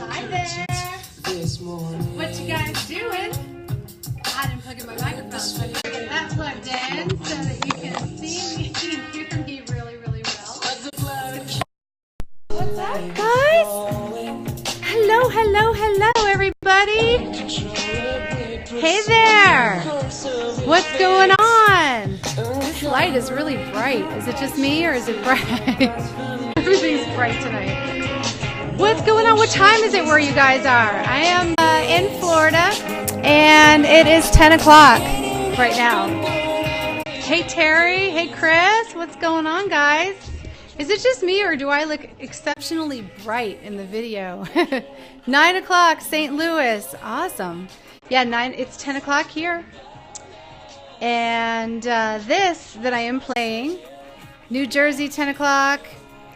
Hi there. What you guys doing? I didn't plug in my microphone, so I need to get that plugged in so that you can see me and hear me really, really well. What's up, guys? Hello, hello, hello, everybody. Hey there. What's going on? This light is really bright. Is it just me or is it bright? Everything's bright tonight. What's going on? What time is it where you guys are? I am in Florida, and it is 10 o'clock right now. Hey, Terry. Hey, Chris. What's going on, guys? Is it just me, or do I look exceptionally bright in the video? 9 o'clock, St. Louis. Awesome. Yeah, it's 10 o'clock here. And this that I am playing, New Jersey, 10 o'clock.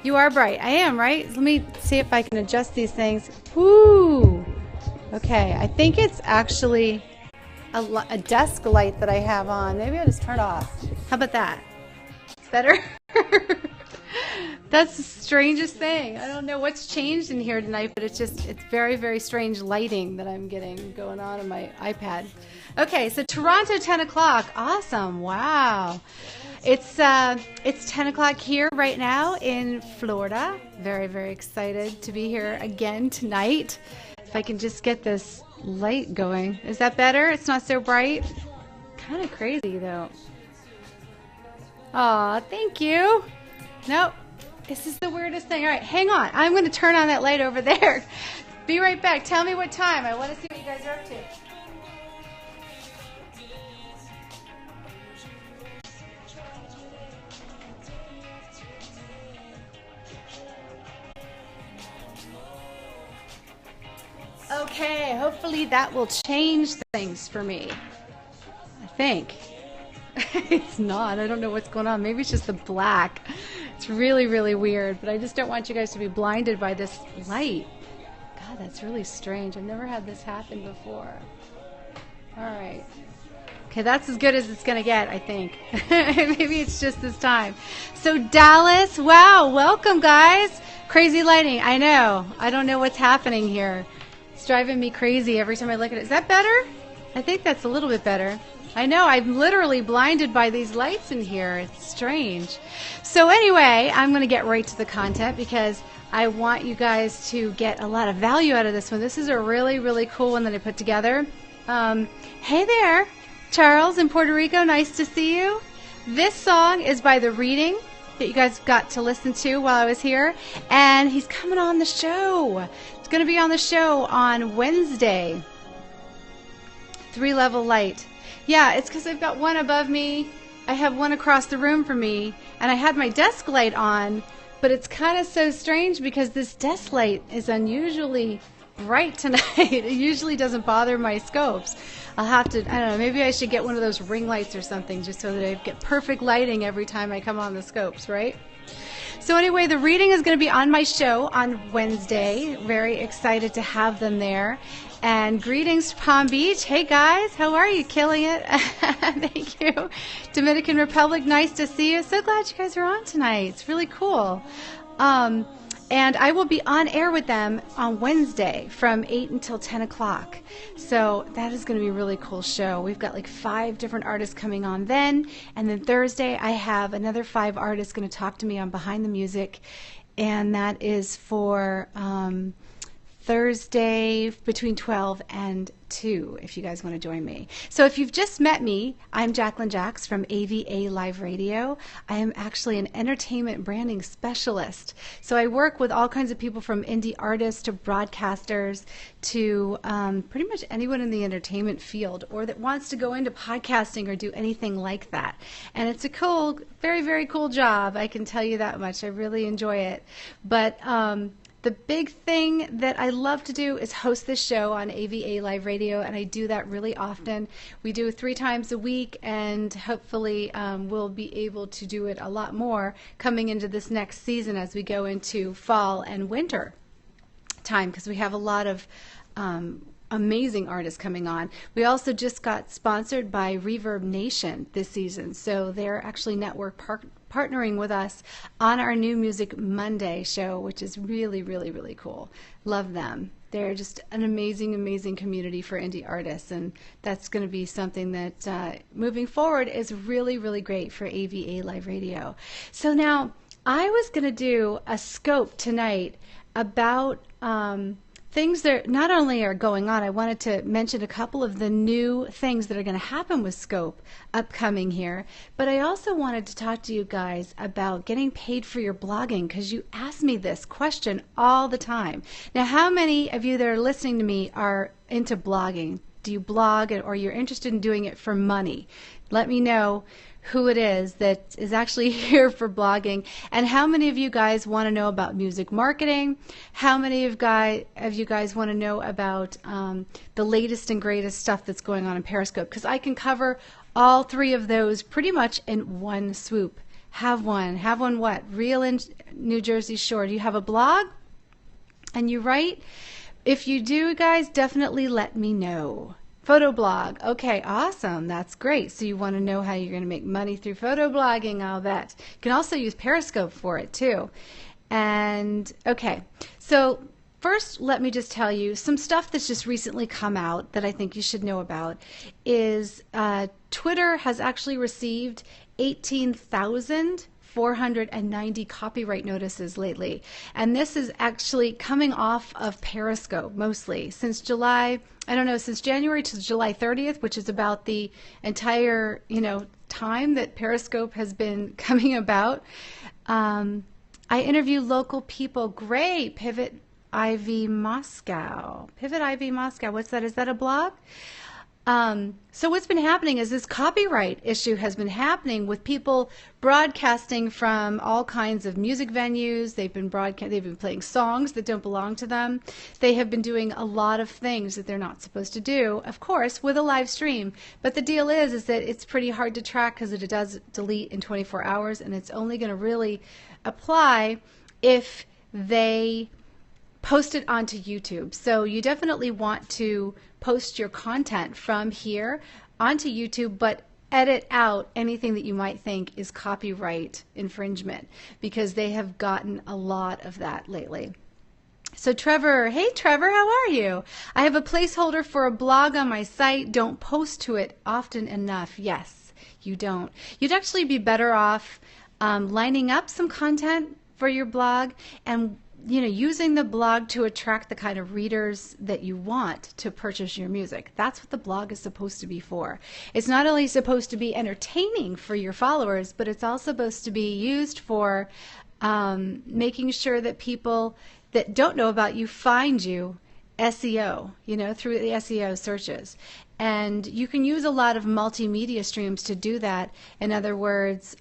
You are bright. I am, right? Let me see if I can adjust these things. Woo! Okay, I think it's actually a desk light that I have on. Maybe I'll just turn it off. How about that? Better? That's the strangest thing. I don't know what's changed in here tonight, but it's very, very strange lighting that I'm getting going on my iPad. Okay, so Toronto, 10 o'clock. Awesome. Wow. It's 10 o'clock here right now in Florida. Very, very excited to be here again tonight. If I can just get this light going. Is that better? It's not so bright? Kind of crazy, though. Aw, thank you. Nope. This is the weirdest thing. All right, hang on. I'm going to turn on that light over there. Be right back. Tell me what time. I want to see what you guys are up to. Okay, hopefully that will change things for me. I think. It's not. I don't know what's going on. Maybe it's just the black. It's really, really weird, but I just don't want you guys to be blinded by this light. God, that's really strange. I've never had this happen before. All right. Okay, that's as good as it's going to get, I think. Maybe it's just this time. So Dallas, wow, welcome, guys. Crazy lighting. I know. I don't know what's happening here. It's driving me crazy every time I look at it. Is that better? I think that's a little bit better. I know, I'm literally blinded by these lights in here. It's strange. So anyway, I'm going to get right to the content because I want you guys to get a lot of value out of this one. This is a really, really cool one that I put together. Hey there, Charles in Puerto Rico. Nice to see you. This song is by The Reading that you guys got to listen to while I was here. And he's coming on the show. It's going to be on the show on Wednesday. 3-level light. Yeah, it's because I've got one above me, I have one across the room from me, and I had my desk light on, but it's kind of so strange because this desk light is unusually bright tonight. It usually doesn't bother my scopes. I'll have to, I don't know, maybe I should get one of those ring lights or something just so that I get perfect lighting every time I come on the scopes, right? So anyway, The Reading is going to be on my show on Wednesday. Very excited to have them there. And greetings to Palm Beach. Hey guys, how are you? Killing it. Thank you. Dominican Republic, nice to see you. So glad you guys are on tonight. It's really cool. And I will be on air with them on Wednesday from 8 until 10 o'clock. So that is going to be a really cool show. We've got like 5 different artists coming on then. And then Thursday, I have another 5 artists going to talk to me on Behind the Music. And that is for Thursday between 12 and 2, if you guys want to join me. So if you've just met me, I'm Jacqueline Jax from AVA Live Radio. I am actually an entertainment branding specialist. So I work with all kinds of people from indie artists to broadcasters to pretty much anyone in the entertainment field or that wants to go into podcasting or do anything like that. And it's a cool, very, very cool job. I can tell you that much. I really enjoy it. But the big thing that I love to do is host this show on AVA Live Radio, and I do that really often. We do it 3 times a week, and hopefully we'll be able to do it a lot more coming into this next season as we go into fall and winter time, because we have a lot of amazing artists coming on. We also just got sponsored by Reverb Nation this season, so they're actually network partnering with us on our new Music Monday show, which is really, really, really cool. Love them. They're just an amazing, amazing community for indie artists, and that's going to be something that moving forward is really, really great for AVA Live Radio. So now I was going to do a scope tonight about things that not only are going on. I wanted to mention a couple of the new things that are going to happen with Scope upcoming here, but I also wanted to talk to you guys about getting paid for your blogging, because you ask me this question all the time. Now, how many of you that are listening to me are into blogging? Do you blog, or you're interested in doing it for money? Let me know who it is that is actually here for blogging, and how many of you guys want to know about music marketing. How many of you guys want to know about the latest and greatest stuff that's going on in Periscope, because I can cover all three of those pretty much in one swoop. Have one what? Real in New Jersey Shore. Do you have a blog and you write? If you do, guys, definitely let me know. Photo blog. Okay, awesome. That's great. So you want to know how you're going to make money through photo blogging, I'll bet. You can also use Periscope for it too. And okay, so first let me just tell you some stuff that's just recently come out that I think you should know about is Twitter has actually received 18,490 copyright notices lately. And this is actually coming off of Periscope mostly. Since January to July 30th, which is about the entire, time that Periscope has been coming about. I interview local people. Great. Pivot IV Moscow. Pivot IV Moscow. What's that? Is that a blog? So what's been happening is this copyright issue has been happening with people broadcasting from all kinds of music venues. They've been playing songs that don't belong to them. They have been doing a lot of things that they're not supposed to do, of course, with a live stream. But the deal is that it's pretty hard to track because it does delete in 24 hours, and it's only going to really apply if they post it onto YouTube. So you definitely want to post your content from here onto YouTube, but edit out anything that you might think is copyright infringement, because they have gotten a lot of that lately. So Trevor, hey Trevor, how are you? I have a placeholder for a blog on my site. Don't post to it often enough. Yes, you don't. You'd actually be better off lining up some content for your blog and using the blog to attract the kind of readers that you want to purchase your music. That's what the blog is supposed to be for. It's not only supposed to be entertaining for your followers, but it's also supposed to be used for making sure that people that don't know about you find you SEO, through the SEO searches. And you can use a lot of multimedia streams to do that. In other words,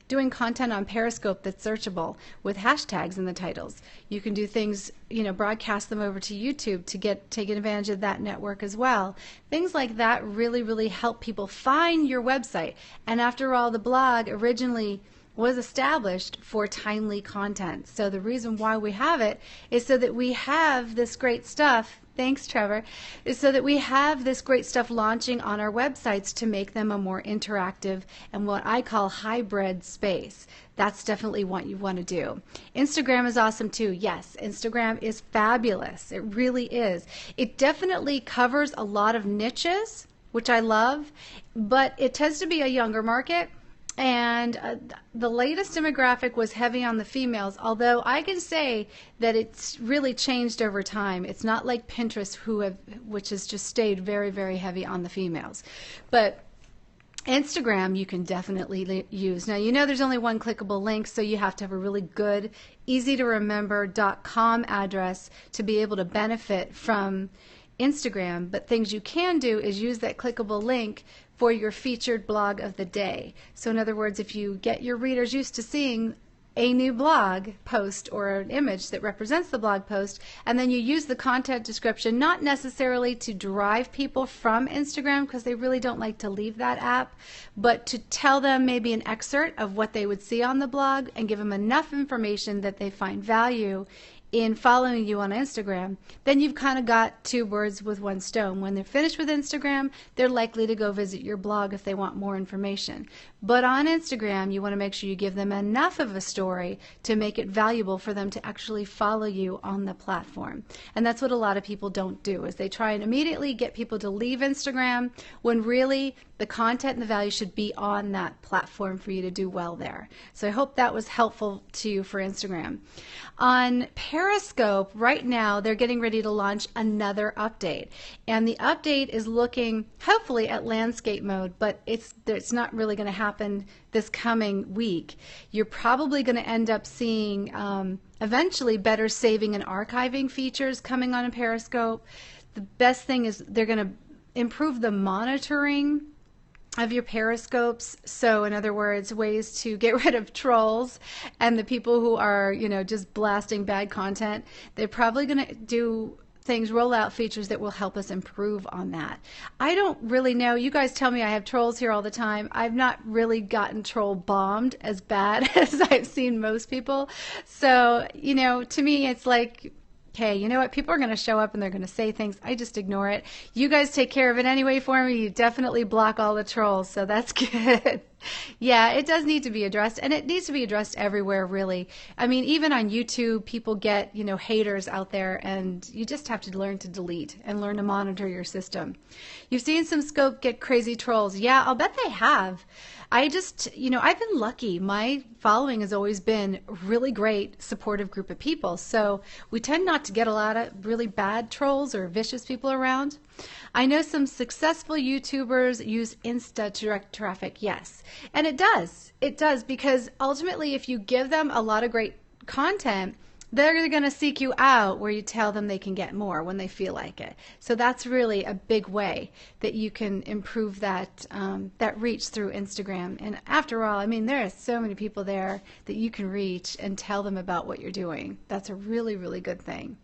doing content on Periscope that's searchable with hashtags in the titles. You can do things, broadcast them over to YouTube to take advantage of that network as well. Things like that really, really help people find your website. And after all, the blog originally was established for timely content. So the reason why we have it is so that we have this great stuff. Thanks, Trevor. Is so that we have this great stuff launching on our websites to make them a more interactive and what I call hybrid space. That's definitely what you want to do. Instagram is awesome too. Yes, Instagram is fabulous. It really is. It definitely covers a lot of niches, which I love, but it tends to be a younger market. And the latest demographic was heavy on the females, although I can say that it's really changed over time. It's not like Pinterest, which has just stayed very, very heavy on the females. But Instagram you can definitely use. Now, there's only one clickable link, so you have to have a really good, easy to remember .com address to be able to benefit from Instagram. But things you can do is use that clickable link for your featured blog of the day. So in other words, if you get your readers used to seeing a new blog post or an image that represents the blog post, and then you use the content description, not necessarily to drive people from Instagram because they really don't like to leave that app, but to tell them maybe an excerpt of what they would see on the blog and give them enough information that they find value in following you on Instagram, then you've kind of got two birds with one stone. When they're finished with Instagram, they're likely to go visit your blog if they want more information. But on Instagram, you want to make sure you give them enough of a story to make it valuable for them to actually follow you on the platform. And that's what a lot of people don't do, is they try and immediately get people to leave Instagram when really the content and the value should be on that platform for you to do well there. So I hope that was helpful to you for Instagram. On Periscope, right now, they're getting ready to launch another update. And the update is looking, hopefully, at landscape mode, but it's not really going to happen this coming week. You're probably going to end up seeing eventually better saving and archiving features coming on in Periscope. The best thing is they're going to improve the monitoring of your periscopes. So in other words, ways to get rid of trolls and the people who are, just blasting bad content. They're probably going to do things, roll out features that will help us improve on that. I don't really know. You guys tell me I have trolls here all the time. I've not really gotten troll bombed as bad as I've seen most people. So, to me, it's like, okay, you know what? People are going to show up and they're going to say things. I just ignore it. You guys take care of it anyway for me. You definitely block all the trolls, so that's good. Yeah, it does need to be addressed, and it needs to be addressed everywhere, really. I mean, even on YouTube, people get, haters out there, and you just have to learn to delete and learn to monitor your system. You've seen some scope get crazy trolls. Yeah, I'll bet they have. I just, I've been lucky. My following has always been a really great, supportive group of people. So we tend not to get a lot of really bad trolls or vicious people around. I know some successful YouTubers use Insta to direct traffic, yes. And it does. It does, because ultimately if you give them a lot of great content, they're going to seek you out where you tell them they can get more when they feel like it. So that's really a big way that you can improve that that reach through Instagram. And after all, I mean, there are so many people there that you can reach and tell them about what you're doing. That's a really, really good thing.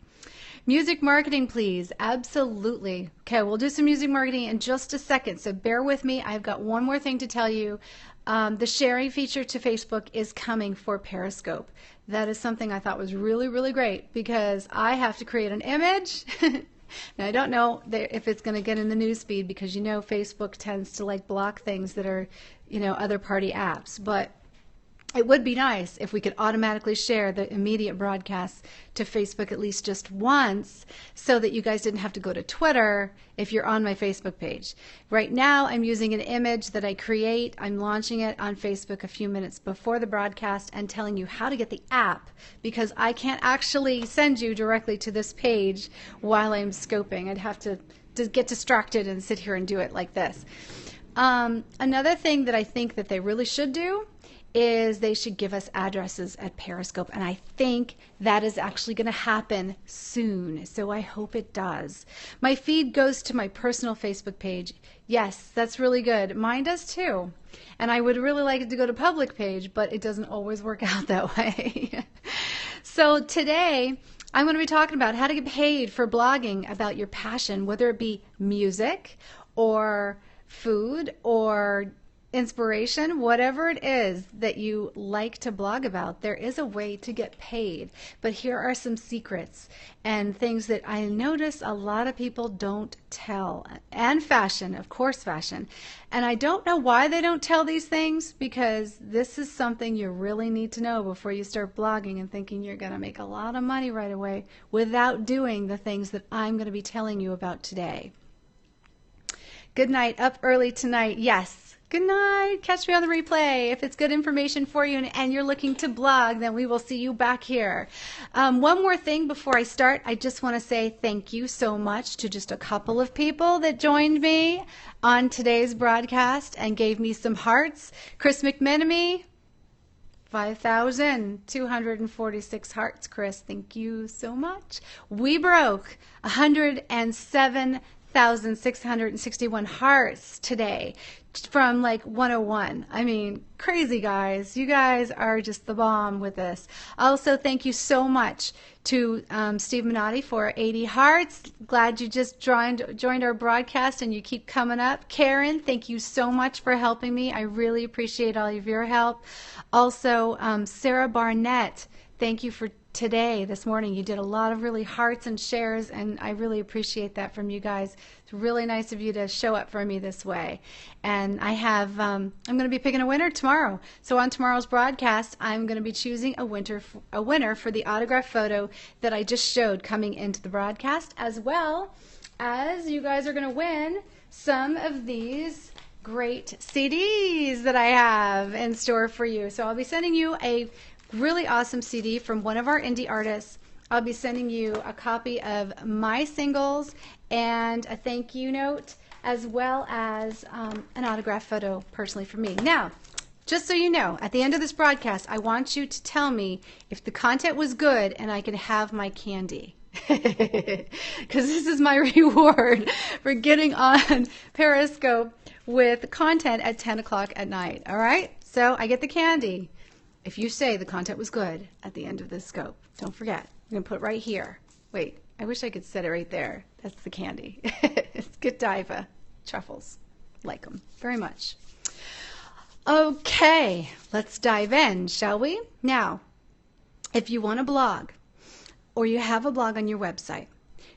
Music marketing, please. Absolutely. Okay, we'll do some music marketing in just a second, so bear with me. I've got one more thing to tell you. The sharing feature to Facebook is coming for Periscope. That is something I thought was really, really great, because I have to create an image. Now, I don't know if it's going to get in the news feed, because Facebook tends to block things that are, other party apps. But it would be nice if we could automatically share the immediate broadcasts to Facebook at least just once, so that you guys didn't have to go to Twitter if you're on my Facebook page. Right now, I'm using an image that I create. I'm launching it on Facebook a few minutes before the broadcast and telling you how to get the app, because I can't actually send you directly to this page while I'm scoping. I'd have to get distracted and sit here and do it like this. Another thing that I think that they really should do is they should give us addresses at Periscope, and I think that is actually going to happen soon, so I hope it does. My feed goes to my personal Facebook page. Yes, that's really good. Mine does too, and I would really like it to go to public page, but it doesn't always work out that way. So today I'm going to be talking about how to get paid for blogging about your passion, whether it be music or food or inspiration, whatever it is that you like to blog about. There is a way to get paid, but here are some secrets and things that I notice a lot of people don't tell. And fashion, of course, fashion. And I don't know why they don't tell these things, because this is something you really need to know before you start blogging and thinking you're going to make a lot of money right away without doing the things that I'm going to be telling you about today. Good night. Up early tonight. Yes. Good night. Catch me on the replay. If it's good information for you and you're looking to blog, then we will see you back here. One more thing before I start. I just want to say thank you so much to just a couple of people that joined me on today's broadcast and gave me some hearts. Chris McMenemy, 5,246 hearts, Chris. Thank you so much. We broke 107,661 hearts today from 101. I mean, crazy, guys. You guys are just the bomb with this. Also, thank you so much to Steve Minotti for 80 hearts. Glad you just joined our broadcast and you keep coming up. Karen, thank you so much for helping me. I really appreciate all of your help. Also, Sarah Barnett, thank you for today, this morning. You did a lot of really hearts and shares, and I really appreciate that from you guys. It's really nice of you to show up for me this way. And I have, I'm going to be picking a winner tomorrow. So on tomorrow's broadcast, I'm going to be choosing a winner for the autograph photo that I just showed coming into the broadcast, as well as you guys are going to win some of these great CDs that I have in store for you. So I'll be sending you a really awesome CD from one of our indie artists. I'll be sending you a copy of my singles and a thank you note, as well as an autograph photo personally from me. Now, just so you know, at the end of this broadcast, I want you to tell me if the content was good and I can have my candy. Because this is my reward for getting on Periscope with content at 10 o'clock at night. All right? So I get the candy if you say the content was good at the end of this scope. Don't forget. I'm going to put it right here. Wait, I wish I could set it right there. That's the candy. It's Godiva truffles. Like them very much. Okay, let's dive in, shall we? Now, if you want to blog, or you have a blog on your website,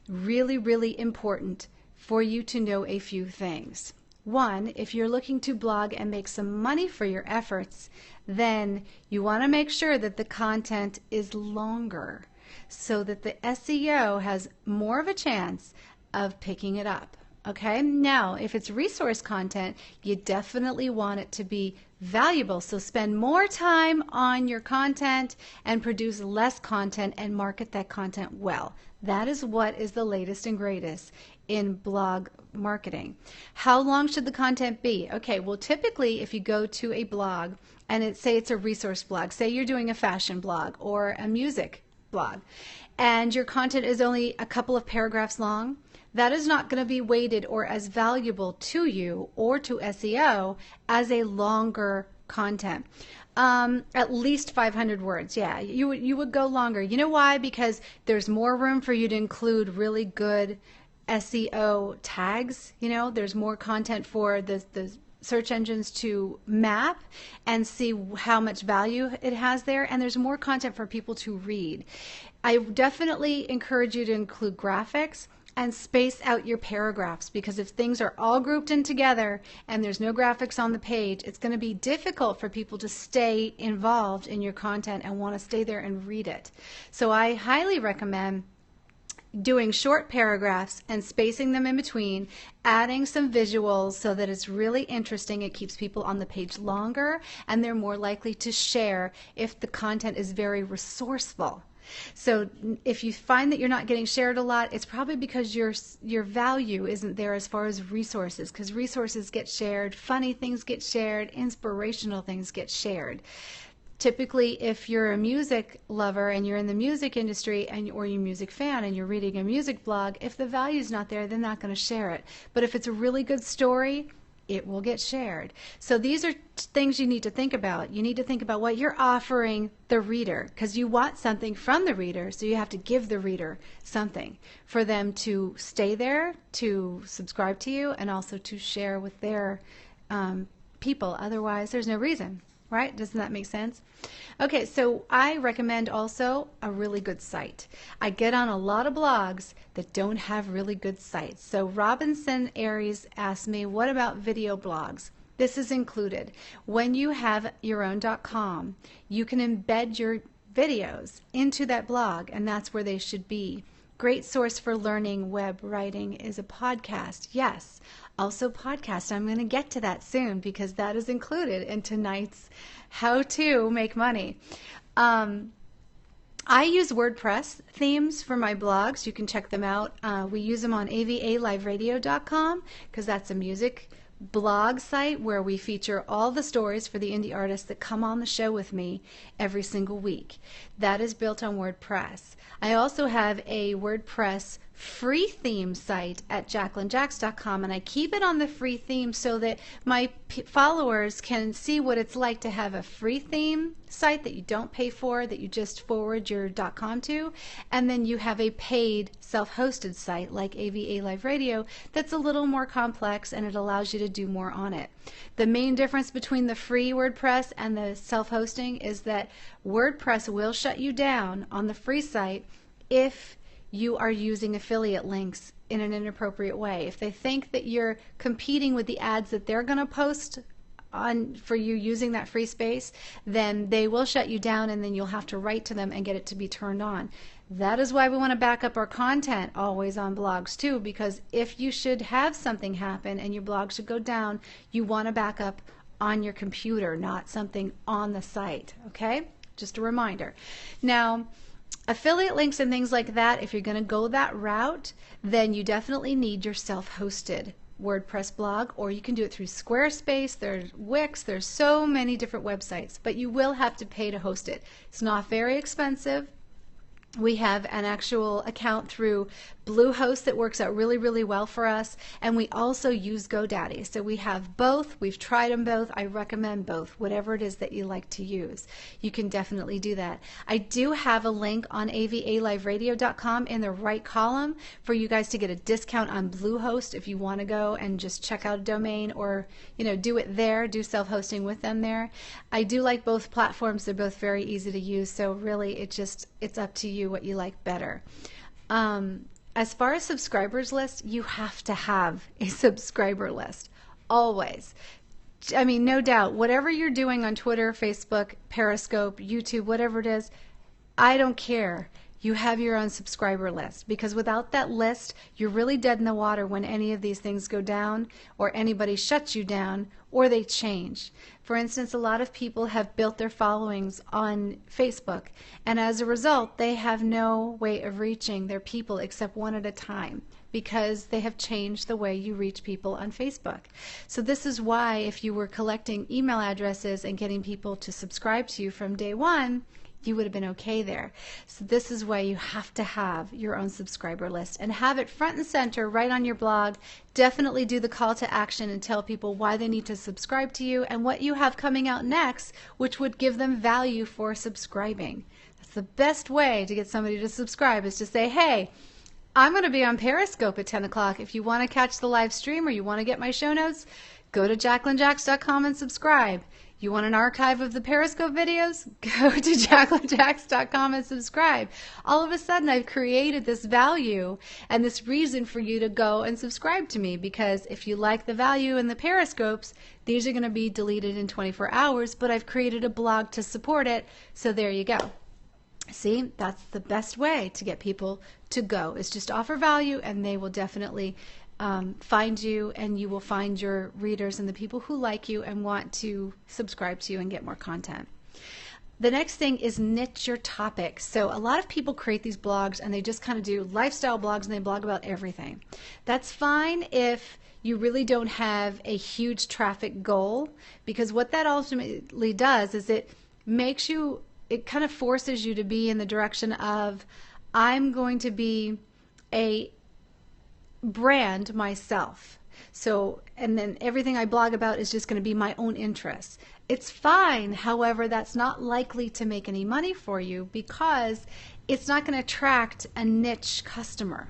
really, really important for you to know a few things. One, if you're looking to blog and make some money for your efforts, then you want to make sure that the content is longer so that the SEO has more of a chance of picking it up. Okay, now if it's resource content, you definitely want it to be valuable. So spend more time on your content and produce less content and market that content well. That is what is the latest and greatest in blog marketing. How long should the content be? Okay, well, typically if you go to a blog and say it's a resource blog, say you're doing a fashion blog or a music blog, and your content is only a couple of paragraphs long, that is not going to be weighted or as valuable to you or to SEO as a longer content. At least 500 words. Yeah, you would go longer. You know why? Because there's more room for you to include really good SEO tags. You know, there's more content for the search engines to map and see how much value it has there, and there's more content for people to read. I definitely encourage you to include graphics and space out your paragraphs, because if things are all grouped in together and there's no graphics on the page, it's going to be difficult for people to stay involved in your content and want to stay there and read it. So I highly recommend doing short paragraphs and spacing them in between, adding some visuals so that it's really interesting. It keeps people on the page longer, and they're more likely to share if the content is very resourceful. So if you find that you're not getting shared a lot, it's probably because your value isn't there as far as resources, because resources get shared, funny things get shared, inspirational things get shared. Typically, if you're a music lover and you're in the music industry or you're a music fan and you're reading a music blog, if the value's not there, they're not going to share it. But if it's a really good story, it will get shared. So these are things you need to think about. You need to think about what you're offering the reader, because you want something from the reader, so you have to give the reader something for them to stay there, to subscribe to you, and also to share with their people. Otherwise, there's no reason. Right? Doesn't that make sense? Okay, so I recommend also a really good site. I get on a lot of blogs that don't have really good sites. So Robinson Aries asked me, what about video blogs? This is included. When you have your own .com, you can embed your videos into that blog, and that's where they should be. Great source for learning web writing is a podcast. Yes, also podcast. I'm going to get to that soon because that is included in tonight's how to make money. I use WordPress themes for my blogs. You can check them out. We use them on avaliveradio.com because that's a music blog site where we feature all the stories for the indie artists that come on the show with me every single week. That is built on WordPress. I also have a WordPress free theme site at JacquelineJax.com, and I keep it on the free theme so that my followers can see what it's like to have a free theme site that you don't pay for, that you just forward your .com to, and then you have a paid self-hosted site like AVA Live Radio that's a little more complex, and it allows you to do more on it. The main difference between the free WordPress and the self-hosting is that WordPress will shut you down on the free site if you are using affiliate links in an inappropriate way. If they think that you're competing with the ads that they're going to post on for you using that free space, then they will shut you down, and then you'll have to write to them and get it to be turned on. That is why we want to back up our content always on blogs too, because if you should have something happen and your blog should go down, you want to back up on your computer, not something on the site. Okay? Just a reminder. Now, affiliate links and things like that, if you're going to go that route, then you definitely need your self-hosted WordPress blog, or you can do it through Squarespace, there's Wix, there's so many different websites, but you will have to pay to host it. It's not very expensive. We have an actual account through Bluehost that works out really, really well for us, and we also use GoDaddy. So we have both. We've tried them both. I recommend both, whatever it is that you like to use. You can definitely do that. I do have a link on avaliveradio.com in the right column for you guys to get a discount on Bluehost if you want to go and just check out a domain, or do it there, do self-hosting with them there. I do like both platforms. They're both very easy to use, so really it's up to you what you like better. As far as subscribers list, you have to have a subscriber list, always. I mean, no doubt, whatever you're doing on Twitter, Facebook, Periscope, YouTube, whatever it is, I don't care. You have your own subscriber list, because without that list, you're really dead in the water when any of these things go down, or anybody shuts you down, or they change. For instance, a lot of people have built their followings on Facebook, and as a result, they have no way of reaching their people except one at a time, because they have changed the way you reach people on Facebook. So this is why, if you were collecting email addresses and getting people to subscribe to you from day one, you would have been okay there. So this is why you have to have your own subscriber list and have it front and center right on your blog. Definitely do the call to action and tell people why they need to subscribe to you and what you have coming out next, which would give them value for subscribing. That's the best way to get somebody to subscribe, is to say, hey, I'm going to be on Periscope at 10 o'clock. If you want to catch the live stream or you want to get my show notes, go to JacquelineJax.com and subscribe. You want an archive of the Periscope videos? Go to JacquelineJax.com and subscribe. All of a sudden, I've created this value and this reason for you to go and subscribe to me, because if you like the value in the Periscopes, these are going to be deleted in 24 hours, but I've created a blog to support it, so there you go. See, that's the best way to get people to go, is just offer value, and they will definitely find you, and you will find your readers and the people who like you and want to subscribe to you and get more content. The next thing is niche your topic. So a lot of people create these blogs and they just kind of do lifestyle blogs and they blog about everything. That's fine if you really don't have a huge traffic goal, because what that ultimately does is it kind of forces you to be in the direction of, I'm going to be a brand myself. So, and then everything I blog about is just going to be my own interests. It's fine. However, that's not likely to make any money for you, because it's not going to attract a niche customer.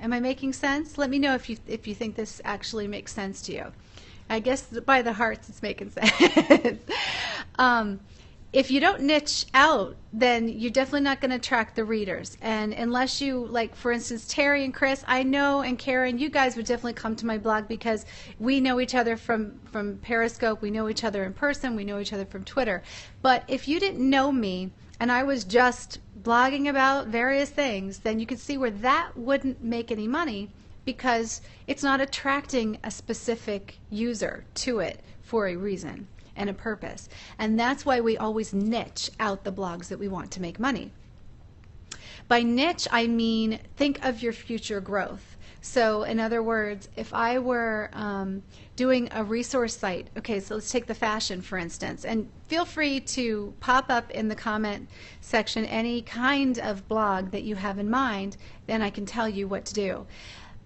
Am I making sense? Let me know if you think this actually makes sense to you. I guess by the hearts it's making sense. If you don't niche out, then you're definitely not going to attract the readers. And unless you, like for instance, Terry and Chris, I know, and Karen, you guys would definitely come to my blog because we know each other from Periscope, we know each other in person, we know each other from Twitter. But if you didn't know me and I was just blogging about various things, then you could see where that wouldn't make any money, because it's not attracting a specific user to it for a reason and a purpose. And that's why we always niche out the blogs that we want to make money. By niche, I mean think of your future growth. So in other words, if I were doing a resource site, okay, so let's take the fashion for instance, and feel free to pop up in the comment section any kind of blog that you have in mind, then I can tell you what to do.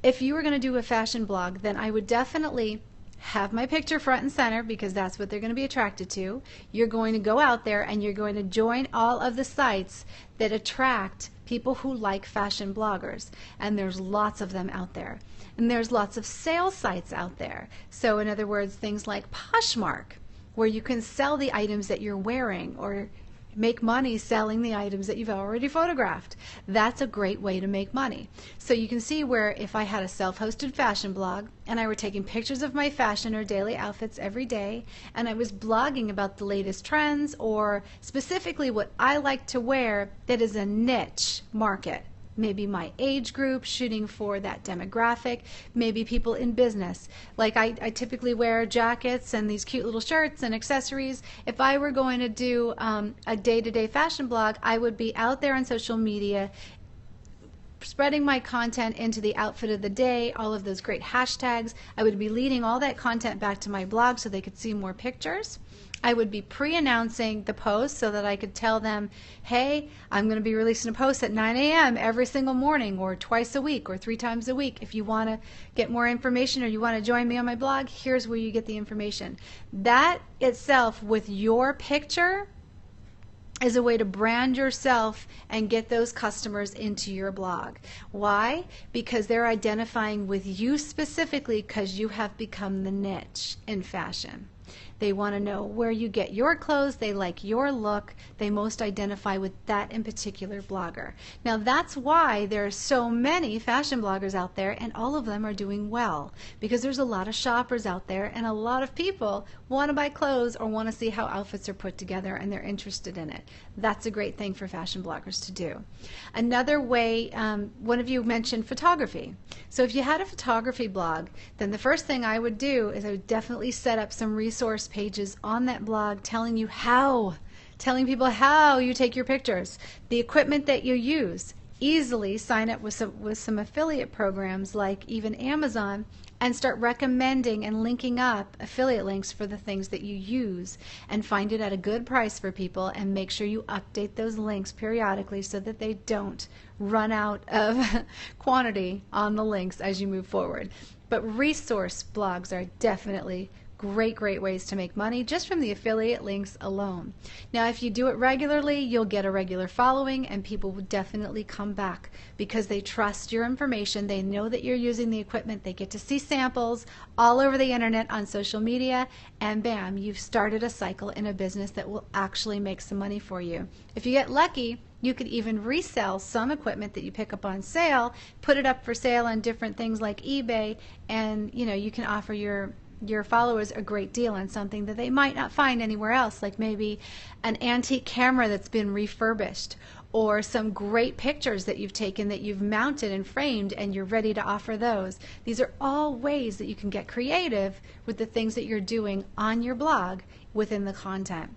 If you were going to do a fashion blog, then I would definitely have my picture front and center because that's what they're going to be attracted to. You're going to go out there and you're going to join all of the sites that attract people who like fashion bloggers, and there's lots of them out there. And there's lots of sales sites out there. So in other words, things like Poshmark, where you can sell the items that you're wearing or make money selling the items that you've already photographed. That's a great way to make money. So you can see where if I had a self-hosted fashion blog and I were taking pictures of my fashion or daily outfits every day and I was blogging about the latest trends or specifically what I like to wear that is a niche market. Maybe my age group, shooting for that demographic, maybe people in business. Like I typically wear jackets and these cute little shirts and accessories. If I were going to do a day-to-day fashion blog, I would be out there on social media spreading my content into the outfit of the day, all of those great hashtags. I would be leading all that content back to my blog so they could see more pictures. I would be pre-announcing the post so that I could tell them, hey, I'm going to be releasing a post at 9 a.m. every single morning or twice a week or 3 times a week. If you want to get more information or you want to join me on my blog, here's where you get the information. That itself with your picture is a way to brand yourself and get those customers into your blog. Why? Because they're identifying with you specifically because you have become the niche in fashion. They want to know where you get your clothes, they like your look, they most identify with that in particular blogger. Now that's why there are so many fashion bloggers out there and all of them are doing well because there's a lot of shoppers out there and a lot of people want to buy clothes or want to see how outfits are put together and they're interested in it. That's a great thing for fashion bloggers to do. Another way, one of you mentioned photography. So if you had a photography blog, then the first thing I would do is I would definitely set up some resource pages on that blog telling people how you take your pictures, the equipment that you use. Easily sign up with some affiliate programs like even Amazon and start recommending and linking up affiliate links for the things that you use and find it at a good price for people and make sure you update those links periodically so that they don't run out of quantity on the links as you move forward. But resource blogs are definitely great ways to make money just from the affiliate links alone. Now if you do it regularly, you'll get a regular following and people will definitely come back because they trust your information, they know that you're using the equipment, they get to see samples all over the internet on social media, and bam, you've started a cycle in a business that will actually make some money for you. If you get lucky, you could even resell some equipment that you pick up on sale, put it up for sale on different things like eBay, and you can offer your followers a great deal on something that they might not find anywhere else, like maybe an antique camera that's been refurbished or some great pictures that you've taken that you've mounted and framed and you're ready to offer those. These are all ways that you can get creative with the things that you're doing on your blog within the content.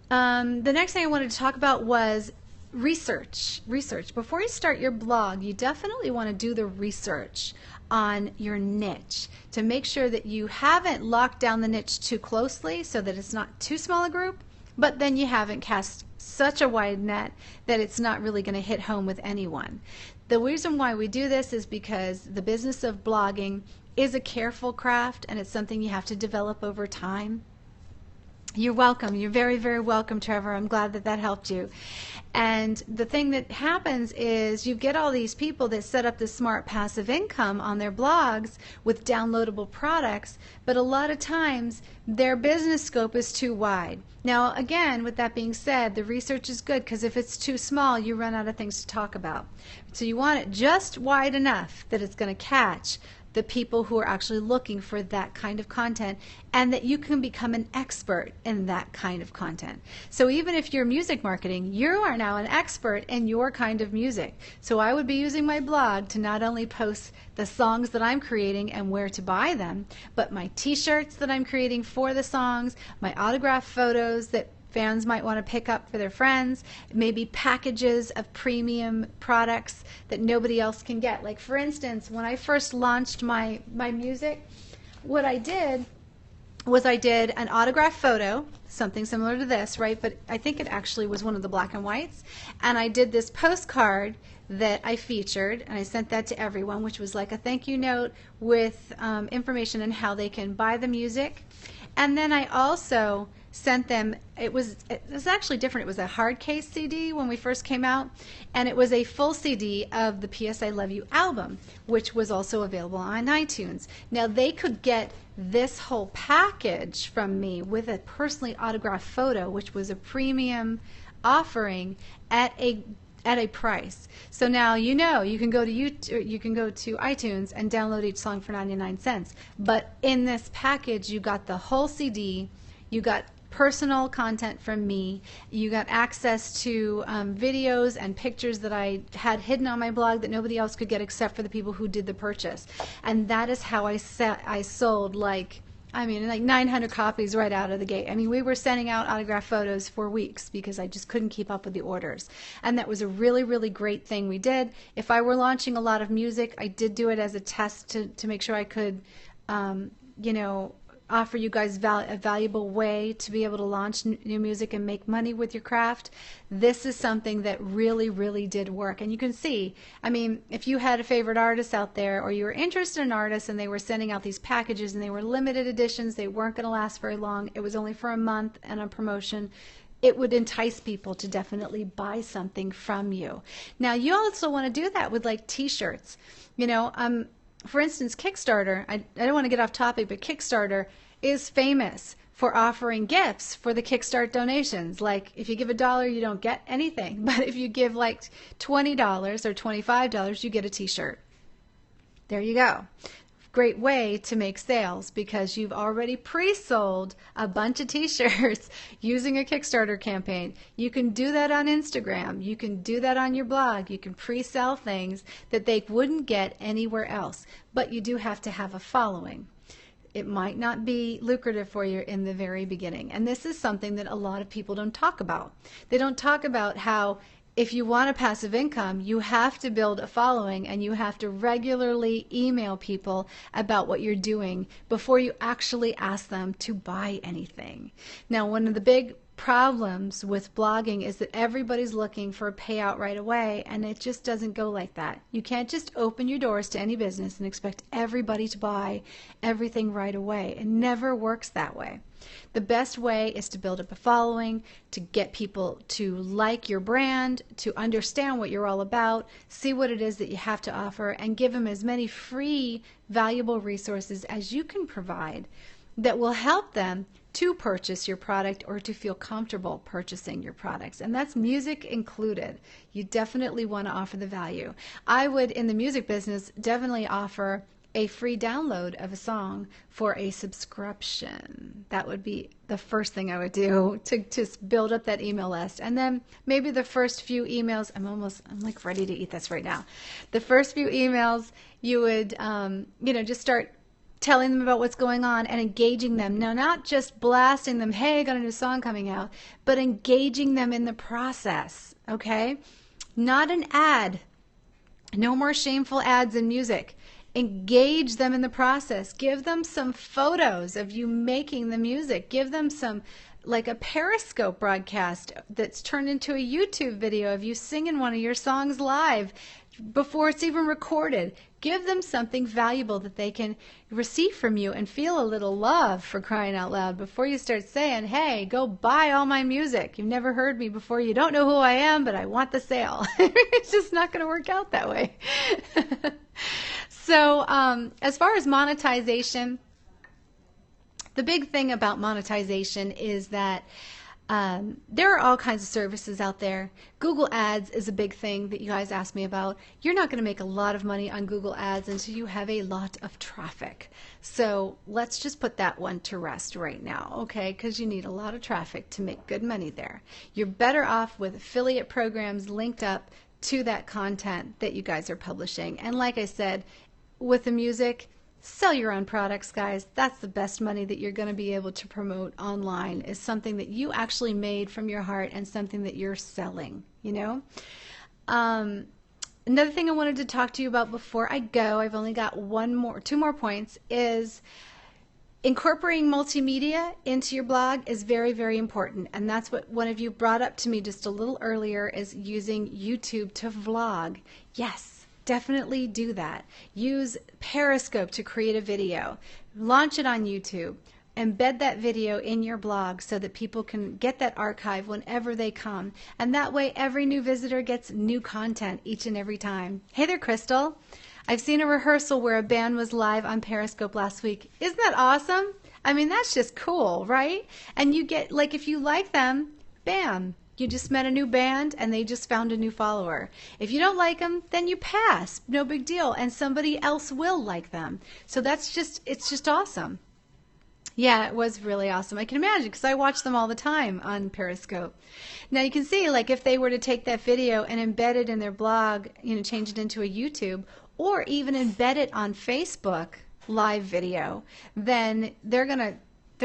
The next thing I wanted to talk about was research. Before you start your blog, you definitely want to do the research on your niche to make sure that you haven't locked down the niche too closely so that it's not too small a group, but then you haven't cast such a wide net that it's not really going to hit home with anyone. The reason why we do this is because the business of blogging is a careful craft and it's something you have to develop over time. You're welcome. You're very welcome, Trevor. I'm glad that helped you. And the thing that happens is you get all these people that set up this smart passive income on their blogs with downloadable products, but a lot of times their business scope is too wide. Now, again, with that being said, the research is good because if it's too small, you run out of things to talk about. So you want it just wide enough that it's going to catch the people who are actually looking for that kind of content and that you can become an expert in that kind of content. So even if you're music marketing, you are now an expert in your kind of music. So I would be using my blog to not only post the songs that I'm creating and where to buy them, but my t-shirts that I'm creating for the songs, my autograph photos that fans might want to pick up for their friends, maybe packages of premium products that nobody else can get. Like for instance, when I first launched my music, what I did was I did an autograph photo, something similar to this, right? But I think it actually was one of the black and whites. And I did this postcard that I featured, and I sent that to everyone, which was like a thank you note with information on how they can buy the music. And then I also sent them, it was actually different. It was a hard case CD when we first came out, and it was a full CD of the P.S. I Love You album, which was also available on iTunes. Now they could get this whole package from me with a personally autographed photo, which was a premium offering at a price. So now you know you can go to iTunes and download each song for 99 cents. But in this package, you got the whole CD, you got personal content from me, you got access to videos and pictures that I had hidden on my blog that nobody else could get except for the people who did the purchase. And that is how I sold like 900 copies right out of the gate. I mean, we were sending out autograph photos for weeks because I just couldn't keep up with the orders. And that was a really, really great thing we did. If I were launching a lot of music, I did do it as a test to make sure I could, offer you guys a valuable way to be able to launch new music and make money with your craft. This is something that really, really did work. And you can see, I mean, if you had a favorite artist out there, or you were interested in an artist and they were sending out these packages and they were limited editions, they weren't going to last very long, it was only for a month and on promotion, it would entice people to definitely buy something from you. Now, you also want to do that with like t-shirts. For instance, Kickstarter, I don't want to get off topic, but Kickstarter is famous for offering gifts for the Kickstart donations. Like if you give $1, you don't get anything. But if you give like $20 or $25, you get a t-shirt. There you go. Great way to make sales because you've already pre-sold a bunch of t-shirts using a Kickstarter campaign. You can do that on Instagram. You can do that on your blog. You can pre-sell things that they wouldn't get anywhere else. But you do have to have a following. It might not be lucrative for you in the very beginning. And this is something that a lot of people don't talk about. They don't talk about how if you want a passive income, you have to build a following and you have to regularly email people about what you're doing before you actually ask them to buy anything. Now, one of the big problems with blogging is that everybody's looking for a payout right away, and it just doesn't go like that. You can't just open your doors to any business and expect everybody to buy everything right away. It never works that way. The best way is to build up a following, to get people to like your brand, to understand what you're all about, see what it is that you have to offer, and give them as many free, valuable resources as you can provide that will help them to purchase your product or to feel comfortable purchasing your products. And that's music included. You definitely want to offer the value. I would, in the music business, definitely offer a free download of a song for a subscription. That would be the first thing I would do to build up that email list. And then maybe the first few emails, I'm like ready to eat this right now. The first few emails, you would, just start telling them about what's going on and engaging them. Now, not just blasting them, hey, I got a new song coming out, but engaging them in the process, okay? Not an ad. No more shameful ads in music. Engage them in the process. Give them some photos of you making the music. Give them some, like a Periscope broadcast that's turned into a YouTube video of you singing one of your songs live before it's even recorded. Give them something valuable that they can receive from you and feel a little love, for crying out loud, before you start saying, hey, go buy all my music. You've never heard me before. You don't know who I am, but I want the sale. It's just not going to work out that way. So as far as monetization, the big thing about monetization is that there are all kinds of services out there. Google Ads is a big thing that you guys asked me about. You're not going to make a lot of money on Google Ads until you have a lot of traffic. So let's just put that one to rest right now, okay? Because you need a lot of traffic to make good money there. You're better off with affiliate programs linked up to that content that you guys are publishing. And like I said, with the music, Sell your own products, guys. That's the best money that you're going to be able to promote online, is something that you actually made from your heart and something that you're selling, you know? Another thing I wanted to talk to you about before I go, I've only got two more points, is incorporating multimedia into your blog is very, very important. And that's what one of you brought up to me just a little earlier, is using YouTube to vlog. Yes, definitely do that. Use Periscope to create a video. Launch it on YouTube. Embed that video in your blog so that people can get that archive whenever they come. And that way every new visitor gets new content each and every time. Hey there, Crystal. I've seen a rehearsal where a band was live on Periscope last week. Isn't that awesome? I mean, that's just cool, right? And you get, like, if you like them, bam, you just met a new band and they just found a new follower. If you don't like them, then you pass. No big deal. And somebody else will like them. So it's just awesome. Yeah, it was really awesome. I can imagine, because I watch them all the time on Periscope. Now you can see, like, if they were to take that video and embed it in their blog, you know, change it into a YouTube, or even embed it on Facebook live video, then they're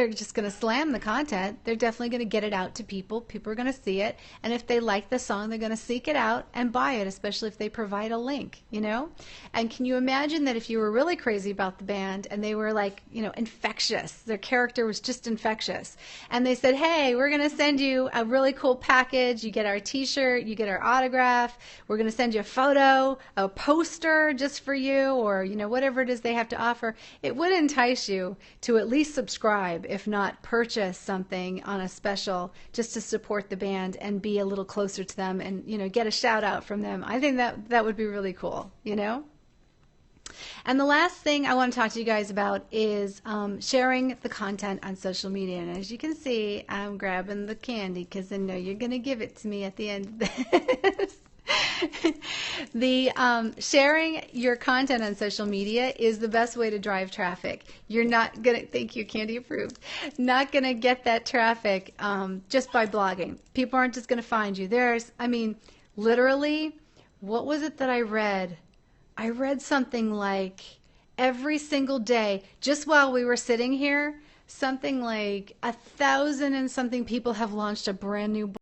just gonna slam the content. They're definitely gonna get it out to people. People are gonna see it, and if they like the song, they're gonna seek it out and buy it, especially if they provide a link, you know? And can you imagine that if you were really crazy about the band and they were, like, you know, infectious, their character was just infectious, and they said, hey, we're gonna send you a really cool package, you get our t-shirt, you get our autograph, we're gonna send you a photo, a poster just for you, or, you know, whatever it is they have to offer, it would entice you to at least subscribe, if not purchase something on a special, just to support the band and be a little closer to them and, you know, get a shout out from them. I think that would be really cool, you know? And the last thing I want to talk to you guys about is sharing the content on social media. And as you can see, I'm grabbing the candy because I know you're going to give it to me at the end of this. The sharing your content on social media is the best way to drive traffic. You're not gonna, thank you, candy approved, not gonna get that traffic just by blogging. People aren't just gonna find you. I mean, literally, what was it that I read? I read something like every single day, just while we were sitting here, something like 1,000 and something people have launched a brand new